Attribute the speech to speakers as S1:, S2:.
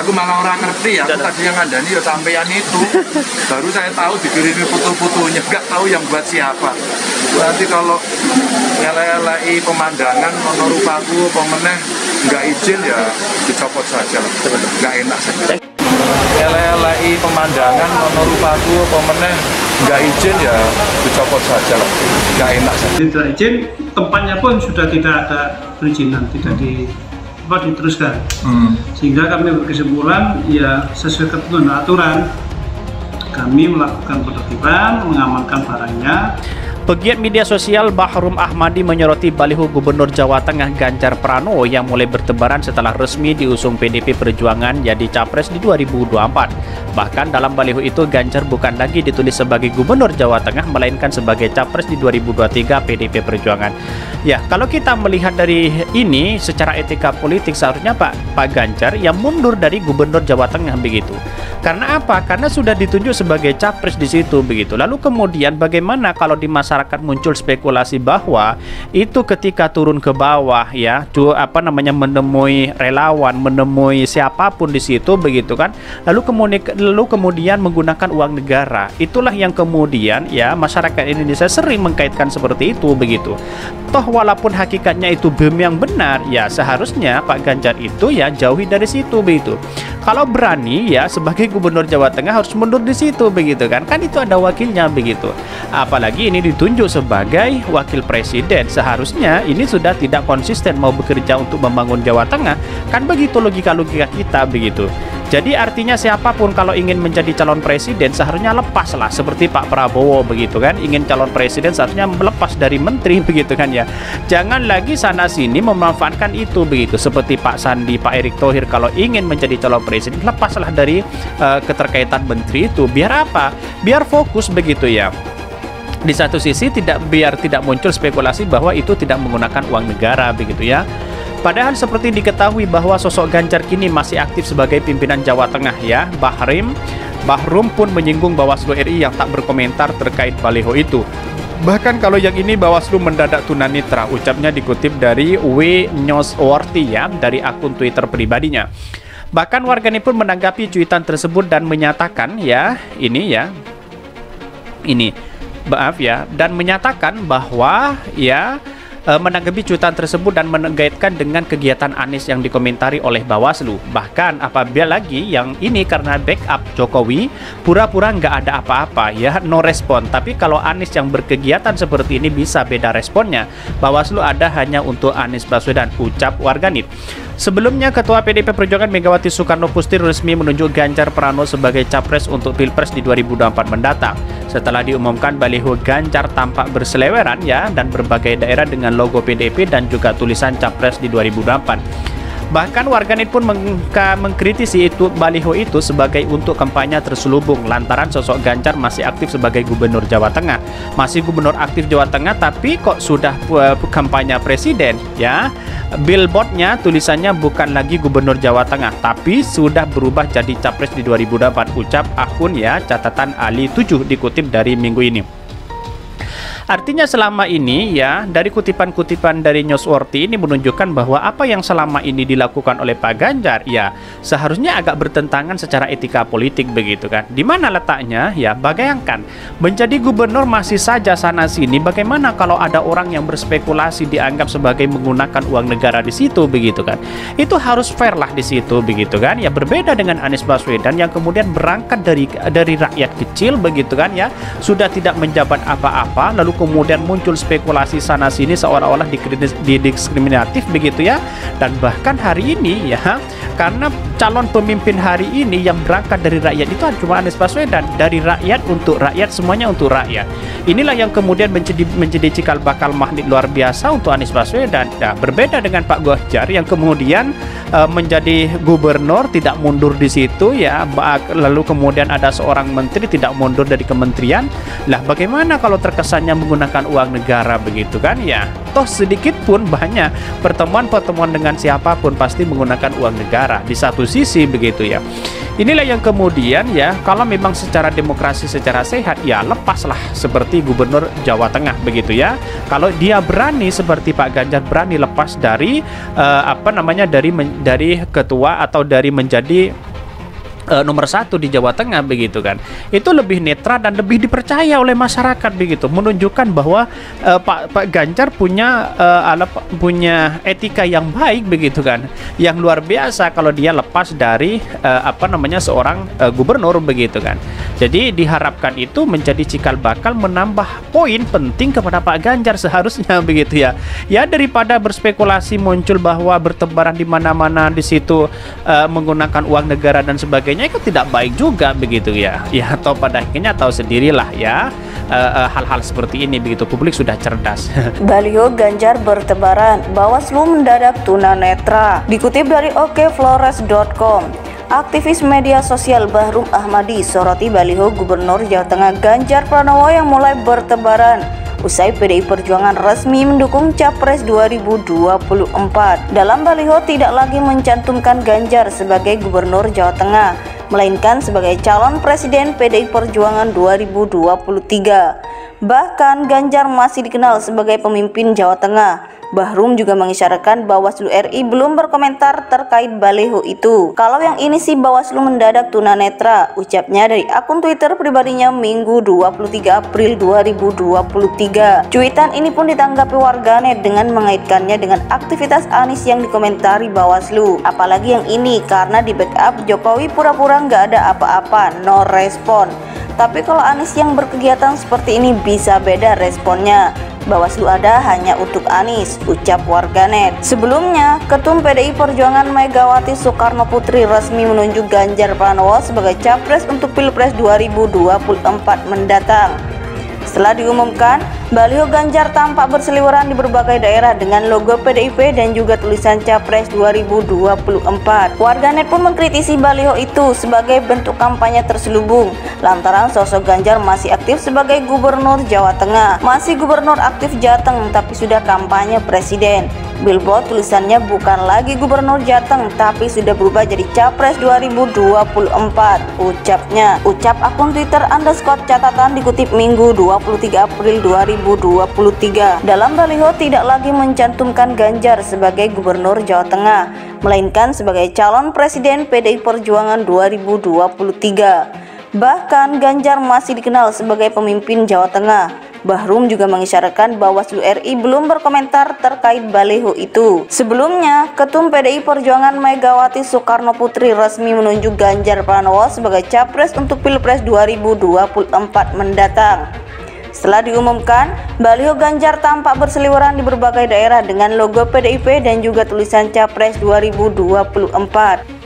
S1: aku malah orang ngerti ya. Aku tadi yang ngandani ya sampean itu. Baru saya tahu dikirimi foto-fotonya, nggak tahu yang buat siapa. Nanti kalau ngelelei pemandangan ono rupaku pemeneh nggak izin ya dicopot saja. Nggak enak saja. Ngelelei pemandangan ono rupaku pemeneh nggak izin ya dicopot saja. Nggak enak saja.
S2: Tidak izin, tempatnya pun sudah tidak ada perizinan, tidak diteruskan. Sehingga kami berkesimpulan ya sesuai ketentuan aturan kami melakukan penertiban, mengamankan barangnya.
S3: Pegiat media sosial Bahrum Ahmadi menyoroti baliho Gubernur Jawa Tengah Ganjar Pranowo yang mulai bertebaran setelah resmi diusung PDIP Perjuangan jadi capres di 2024. Bahkan dalam baliho itu Ganjar bukan lagi ditulis sebagai Gubernur Jawa Tengah melainkan sebagai capres di 2023 PDIP Perjuangan. Ya, kalau kita melihat dari ini secara etika politik seharusnya Pak Ganjar yang mundur dari Gubernur Jawa Tengah begitu. Karena apa? Karena sudah ditunjuk sebagai capres di situ begitu. Lalu kemudian bagaimana kalau di masyarakat muncul spekulasi bahwa itu ketika turun ke bawah ya, menemui relawan, menemui siapapun di situ begitu kan. Lalu kemudian menggunakan uang negara. Itulah yang kemudian ya masyarakat Indonesia sering mengkaitkan seperti itu begitu. Toh walaupun hakikatnya itu BEM yang benar, ya seharusnya Pak Ganjar itu ya jauhi dari situ begitu. Kalau berani ya sebagai Gubernur Jawa Tengah harus mundur di situ begitu kan. Kan itu ada wakilnya begitu. Apalagi ini ditunjuk sebagai wakil presiden. Seharusnya ini sudah tidak konsisten mau bekerja untuk membangun Jawa Tengah. Kan begitu logika-logika kita begitu. Jadi artinya siapapun kalau ingin menjadi calon presiden seharusnya lepaslah seperti Pak Prabowo begitu kan. Ingin calon presiden seharusnya melepas dari menteri begitu kan ya. Jangan lagi sana sini memanfaatkan itu begitu. Seperti Pak Sandi, Pak Erick Thohir kalau ingin menjadi calon presiden lepaslah dari keterkaitan menteri itu. Biar apa? Biar fokus begitu ya. Di satu sisi biar tidak muncul spekulasi bahwa itu tidak menggunakan uang negara begitu ya. Padahal seperti diketahui bahwa sosok Ganjar kini masih aktif sebagai pimpinan Jawa Tengah ya. Bahrum pun menyinggung Bawaslu RI yang tak berkomentar terkait baliho itu. Bahkan kalau yang ini Bawaslu mendadak tunanetra, ucapnya dikutip dari W. Newsworthy ya, dari akun Twitter pribadinya. Bahkan warganet pun menanggapi cuitan tersebut dan menyatakan dan menyatakan bahwa ya menanggapi cuitan tersebut dan mengaitkan dengan kegiatan Anies yang dikomentari oleh Bawaslu. Bahkan apabila lagi yang ini karena backup Jokowi, pura-pura nggak ada apa-apa ya, no respon. Tapi kalau Anies yang berkegiatan seperti ini bisa beda responnya. Bawaslu ada hanya untuk Anies Baswedan, ucap warganet. Sebelumnya, Ketua PDIP Perjuangan Megawati Soekarnoputri resmi menunjuk Ganjar Pranowo sebagai capres untuk Pilpres di 2024 mendatang. Setelah diumumkan, baliho Ganjar tampak berseleweran ya dan berbagai daerah dengan logo PDIP dan juga tulisan capres di 2024. Bahkan warganet pun mengkritisi baliho itu sebagai untuk kampanye terselubung lantaran sosok Ganjar masih aktif sebagai Gubernur Jawa Tengah. Masih Gubernur aktif Jawa Tengah tapi kok sudah kampanye presiden ya. Billboardnya tulisannya bukan lagi Gubernur Jawa Tengah tapi sudah berubah jadi capres di 2024, ucap akun ya catatan Ali 7 dikutip dari minggu ini. Artinya selama ini ya dari kutipan-kutipan dari Newsworthy ini menunjukkan bahwa apa yang selama ini dilakukan oleh Pak Ganjar ya seharusnya agak bertentangan secara etika politik begitu kan. Di mana letaknya ya, bayangkan menjadi gubernur masih saja sana sini, bagaimana kalau ada orang yang berspekulasi dianggap sebagai menggunakan uang negara di situ begitu kan. Itu harus fair lah di situ begitu kan. Ya berbeda dengan Anies Baswedan yang kemudian berangkat dari rakyat kecil begitu kan ya, sudah tidak menjabat apa-apa lalu kemudian muncul spekulasi sana sini seolah-olah didiskriminatif begitu ya. Dan bahkan hari ini ya, karena calon pemimpin hari ini yang berangkat dari rakyat itu cuma Anies Baswedan, dari rakyat untuk rakyat, semuanya untuk rakyat. Inilah yang kemudian menjadi cikal bakal magnet luar biasa untuk Anies Baswedan. Nah, berbeda dengan Pak Ganjar yang kemudian menjadi gubernur tidak mundur di situ ya, lalu kemudian ada seorang menteri tidak mundur dari kementerian. Lah bagaimana kalau terkesannya menggunakan uang negara begitu kan ya. Toh sedikit pun banyak pertemuan-pertemuan dengan siapapun pasti menggunakan uang negara di satu sisi begitu ya. Inilah yang kemudian ya, kalau memang secara demokrasi secara sehat ya lepaslah seperti Gubernur Jawa Tengah begitu ya. Kalau dia berani seperti Pak Ganjar berani lepas dari dari ketua atau dari menjadi nomor 1 di Jawa Tengah begitu kan, itu lebih netral dan lebih dipercaya oleh masyarakat begitu, menunjukkan bahwa Pak Ganjar punya etika yang baik begitu kan, yang luar biasa kalau dia lepas dari seorang gubernur begitu kan. Jadi diharapkan itu menjadi cikal bakal menambah poin penting kepada Pak Ganjar seharusnya begitu ya. Ya, daripada berspekulasi muncul bahwa bertebaran di mana-mana di situ menggunakan uang negara dan sebagainya, itu tidak baik juga begitu ya. Ya, atau pada akhirnya tahu sendirilah ya, hal-hal seperti ini begitu, publik sudah cerdas.
S4: Baliho Ganjar bertebaran, Bawaslu mendadak tunanetra. Dikutip dari okflores.com, aktivis media sosial Bahrum Ahmadi soroti baliho Gubernur Jawa Tengah Ganjar Pranowo yang mulai bertebaran usai PDI Perjuangan resmi mendukung Capres 2024. Dalam baliho tidak lagi mencantumkan Ganjar sebagai Gubernur Jawa Tengah, melainkan sebagai calon presiden PDI Perjuangan 2023. Bahkan Ganjar masih dikenal sebagai pemimpin Jawa Tengah. Bahrum juga mengisyaratkan Bawaslu RI belum berkomentar terkait baliho itu. Kalau yang ini sih Bawaslu mendadak tunanetra, ucapnya dari akun Twitter pribadinya Minggu 23 April 2023. Cuitan ini pun ditanggapi warganet dengan mengaitkannya dengan aktivitas Anies yang dikomentari Bawaslu. Apalagi yang ini karena di backup Jokowi pura-pura nggak ada apa-apa, no respon. Tapi kalau Anies yang berkegiatan seperti ini bisa beda responnya. Bawaslu ada hanya untuk Anies, ucap warganet. Sebelumnya, Ketum PDI Perjuangan Megawati Soekarno Putri resmi menunjuk Ganjar Pranowo sebagai capres untuk Pilpres 2024 mendatang. Setelah diumumkan, baliho Ganjar tampak berseliweran di berbagai daerah dengan logo PDIP dan juga tulisan Capres 2024. Warganet pun mengkritisi baliho itu sebagai bentuk kampanye terselubung lantaran sosok Ganjar masih aktif sebagai Gubernur Jawa Tengah. Masih Gubernur aktif Jateng tapi sudah kampanye presiden. Billboard tulisannya bukan lagi Gubernur Jateng tapi sudah berubah jadi Capres 2024, ucapnya. Ucap akun Twitter _catatan dikutip Minggu 23 April 2023. Dalam baliho tidak lagi mencantumkan Ganjar sebagai Gubernur Jawa Tengah, melainkan sebagai calon presiden PDI Perjuangan 2023. Bahkan Ganjar masih dikenal sebagai pemimpin Jawa Tengah. Bahrum juga mengisyaratkan Bawaslu RI belum berkomentar terkait baliho itu. Sebelumnya, Ketum PDI Perjuangan Megawati Soekarno Putri resmi menunjuk Ganjar Pranowo sebagai capres untuk Pilpres 2024 mendatang. Setelah diumumkan, baliho Ganjar tampak berseliweran di berbagai daerah dengan logo PDIP dan juga tulisan Capres 2024.